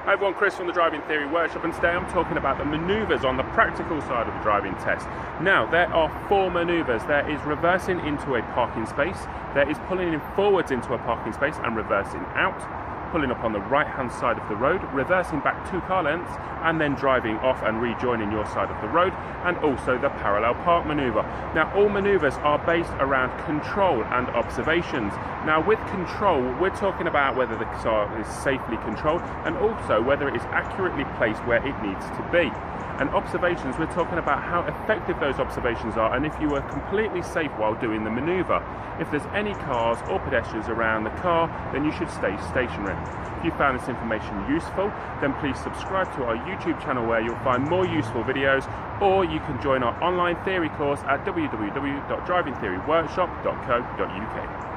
Hi everyone, Chris from the Driving Theory Workshop, and today I'm talking about the manoeuvres on the practical side of the driving test. Now, there are 4 manoeuvres. There is reversing into a parking space, there is pulling in forwards into a parking space and reversing out, pulling up on the right hand side of the road, reversing back 2 car lengths and then driving off and rejoining your side of the road, and also the parallel park manoeuvre. Now, all manoeuvres are based around control and observations. Now, with control, we're talking about whether the car is safely controlled and also whether it is accurately placed where it needs to be. And observations, we're talking about how effective those observations are and if you are completely safe while doing the manoeuvre. If there's any cars or pedestrians around the car, then you should stay stationary. If you found this information useful, then please subscribe to our YouTube channel where you'll find more useful videos, or you can join our online theory course at www.drivingtheoryworkshop.co.uk.